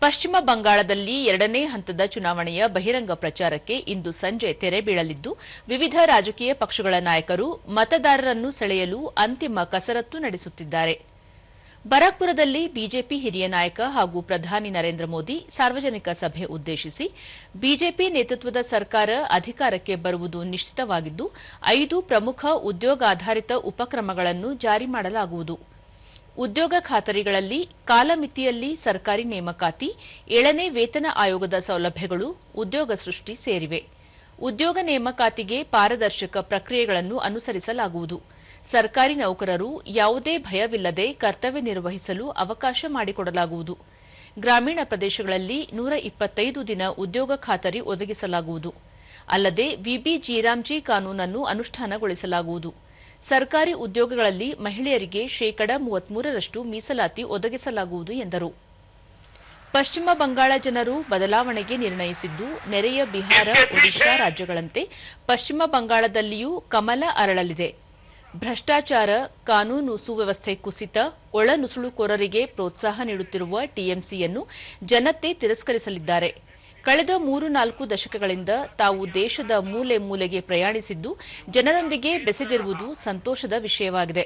ಪಶ್ಚಿಮ ಬಂಗಾಳದಲ್ಲಿ ಎರಡನೇ ಹಂತದ ಚುನಾವಣೆಯ ಬಹಿರಂಗ ಪ್ರಚಾರಕ್ಕೆ ಇಂದು ಸಂಜೆ ತೆರೆ ಬೀಳಲಿದ್ದು, ವಿವಿಧ ರಾಜಕೀಯ ಪಕ್ಷಗಳ ನಾಯಕರು ಮತದಾರರನ್ನು ಸೆಳೆಯಲು ಅಂತಿಮ ಕಸರತ್ತು ನಡೆಸುತ್ತಿದ್ದಾರೆ. ಬರಾಕ್ಪುರದಲ್ಲಿ ಬಿಜೆಪಿ ಹಿರಿಯ ನಾಯಕ ಹಾಗೂ ಪ್ರಧಾನಿ ನರೇಂದ್ರ ಮೋದಿ ಸಾರ್ವಜನಿಕ ಸಭೆ ಉದ್ದೇಶಿಸಿ, ಬಿಜೆಪಿ ನೇತೃತ್ವದ ಸರ್ಕಾರ ಅಧಿಕಾರಕ್ಕೆ ಬರುವುದು ನಿಶ್ಚಿತವಾಗಿದ್ದು, 5 ಪ್ರಮುಖ ಉದ್ಯೋಗಾಧಾರಿತ ಉಪಕ್ರಮಗಳನ್ನು ಜಾರಿ ಮಾಡಲಾಗುವುದು. ಉದ್ಯೋಗ ಖಾತರಿಗಳಲ್ಲಿ ಕಾಲಮಿತಿಯಲ್ಲಿ ಸರ್ಕಾರಿ ನೇಮಕಾತಿ, 7ನೇ ವೇತನ ಆಯೋಗದ ಸೌಲಭ್ಯಗಳು, ಉದ್ಯೋಗ ಸೃಷ್ಟಿ ಸೇರಿವೆ. ಉದ್ಯೋಗ ನೇಮಕಾತಿಗೆ ಪಾರದರ್ಶಕ ಪ್ರಕ್ರಿಯೆಗಳನ್ನು ಅನುಸರಿಸಲಾಗುವುದು. ಸರ್ಕಾರಿ ನೌಕರರು ಯಾವುದೇ ಭಯವಿಲ್ಲದೆ ಕರ್ತವ್ಯ ನಿರ್ವಹಿಸಲು ಅವಕಾಶ ಮಾಡಿಕೊಡಲಾಗುವುದು. ಗ್ರಾಮೀಣ ಪ್ರದೇಶಗಳಲ್ಲಿ 125 ದಿನ ಉದ್ಯೋಗ ಖಾತರಿ ಒದಗಿಸಲಾಗುವುದು. ಅಲ್ಲದೆ ವಿಬಿ ಜೀರಾಮ್ಜಿ ಕಾನೂನನ್ನು ಅನುಷ್ಠಾನಗೊಳಿಸಲಾಗುವುದು. ಸರ್ಕಾರಿ ಉದ್ಯೋಗಗಳಲ್ಲಿ ಮಹಿಳೆಯರಿಗೆ 33% ಮೀಸಲಾತಿ ಒದಗಿಸಲಾಗುವುದು ಎಂದರು. ಪಶ್ಚಿಮ ಬಂಗಾಳ ಜನರು ಬದಲಾವಣೆಗೆ ನಿರ್ಣಯಿಸಿದ್ದು, ನೆರೆಯ ಬಿಹಾರ, ಒಡಿಶಾ ರಾಜ್ಯಗಳಂತೆ ಪಶ್ಚಿಮ ಬಂಗಾಳದಲ್ಲಿಯೂ ಕಮಲ ಅರಳಲಿದೆ. ಭ್ರಷ್ಟಾಚಾರ, ಕಾನೂನು ಸುವ್ಯವಸ್ಥೆ ಕುಸಿತ, ಒಳನುಸುಳುಕೋರರಿಗೆ ಪ್ರೋತ್ಸಾಹ ನೀಡುತ್ತಿರುವ ಟಿಎಂಸಿಯನ್ನು ಜನತೆ ತಿರಸ್ಕರಿಸಲಿದ್ದಾರೆ. ಕಳೆದ 3-4 ದಶಕಗಳಿಂದ ತಾವು ದೇಶದ ಮೂಲೆ ಮೂಲೆಗೆ ಪ್ರಯಾಣಿಸಿದ್ದು, ಜನರೊಂದಿಗೆ ಬೆಸೆದಿರುವುದು ಸಂತೋಷದ ವಿಷಯವಾಗಿದೆ.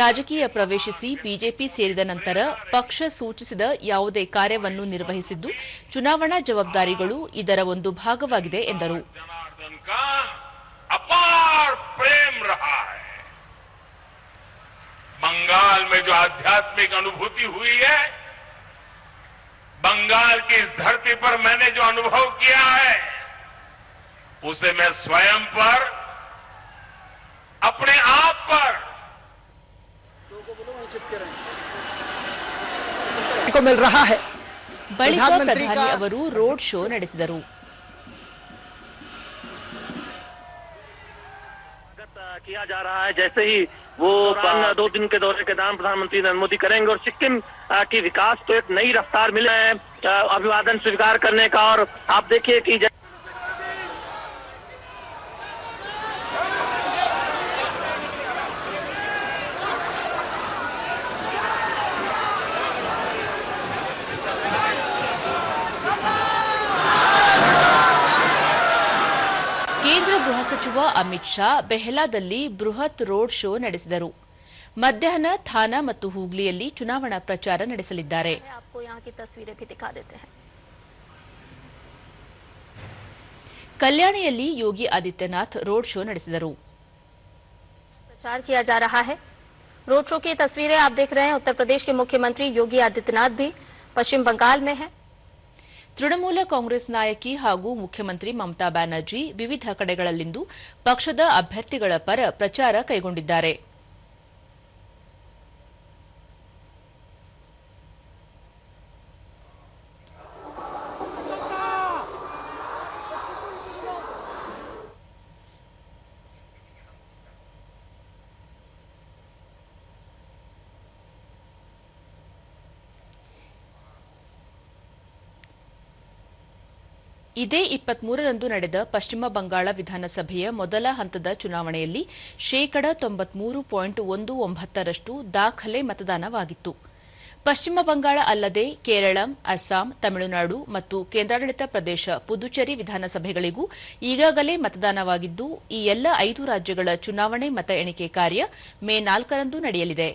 ರಾಜಕೀಯ ಪ್ರವೇಶಿಸಿ ಬಿಜೆಪಿ ಸೇರಿದ ನಂತರ ಪಕ್ಷ ಸೂಚಿಸಿದ ಯಾವುದೇ ಕಾರ್ಯವನ್ನು ನಿರ್ವಹಿಸಿದ್ದು, ಚುನಾವಣಾ ಜವಾಬ್ದಾರಿಗಳು ಇದರ ಒಂದು ಭಾಗವಾಗಿದೆ ಎಂದರು. बंगाल में जो आध्यात्मिक अनुभूति हुई है, बंगाल की इस धरती पर मैंने जो अनुभव किया है, उसे मैं स्वयं पर, अपने आप पर को मिल रहा है. ಬಳಿಕ ಪ್ರಧಾನಿ ಅವರು ರೋಡ್ ಶೋ ನಡೆಸಿದರು. किया जा रहा है जैसे ही वो 2 दिन के दौरे के दौरान प्रधानमंत्री नरेंद्र मोदी करेंगे और सिक्किम की विकास को एक नई रफ्तार मिले है अभिवादन स्वीकार करने का. और आप देखिए कि ಕೇಂದ್ರ ಗೃಹ ಸಚಿವ ಅಮಿತ್ ಶಾ ಬೆಹಲಾದಲ್ಲಿ ಬೃಹತ್ ರೋಡ್ ಶೋ ನಡೆಸಿದರು. ಮಧ್ಯಾಹ್ನ ಥಾನಾ ಮತ್ತು ಹೂಗ್ಲಿಯಲ್ಲಿ ಚುನಾವಣಾ ಪ್ರಚಾರ ನಡೆಸಲಿದ್ದಾರೆ. ಕಲ್ಯಾಣಿಯಲ್ಲಿ ಯೋಗಿ ಆದಿತ್ಯನಾಥ್ ರೋಡ್ ಶೋ ನಡೆಸಿದರು. प्रचार किया जा रहा है. रोड शो की तस्वीरें आप देख रहे हैं. उत्तर प्रदेश के मुख्यमंत्री योगी आदित्यनाथ भी पश्चिम बंगाल में हैं. ತೃಣಮೂಲ ಕಾಂಗ್ರೆಸ್ ನಾಯಕಿ ಹಾಗೂ ಮುಖ್ಯಮಂತ್ರಿ ಮಮತಾ ಬ್ಯಾನರ್ಜಿ ವಿವಿಧ ಕಡೆಗಳಲ್ಲಿಂದು ಪಕ್ಷದ ಅಭ್ಯರ್ಥಿಗಳ ಪರ ಪ್ರಚಾರ ಕೈಗೊಂಡಿದ್ದಾರೆ. ಇದೇ 23ರಂದು ನಡೆದ ಪಶ್ಚಿಮ ಬಂಗಾಳ ವಿಧಾನಸಭೆಯ ಮೊದಲ ಹಂತದ ಚುನಾವಣೆಯಲ್ಲಿ 93.19% ದಾಖಲೆ ಮತದಾನವಾಗಿತ್ತು. ಪಶ್ಚಿಮ ಬಂಗಾಳ ಅಲ್ಲದೆ ಕೇರಳ, ಅಸ್ಸಾಂ, ತಮಿಳುನಾಡು ಮತ್ತು ಕೇಂದ್ರಾಡಳಿತ ಪ್ರದೇಶ ಪುದುಚೇರಿ ವಿಧಾನಸಭೆಗಳಿಗೂ ಈಗಾಗಲೇ ಮತದಾನವಾಗಿದ್ದು, ಈ ಎಲ್ಲ 5 ರಾಜ್ಯಗಳ ಚುನಾವಣೆ ಮತ ಎಣಿಕೆ ಕಾರ್ಯ ಮೇ 4ರಂದು ನಡೆಯಲಿದೆ.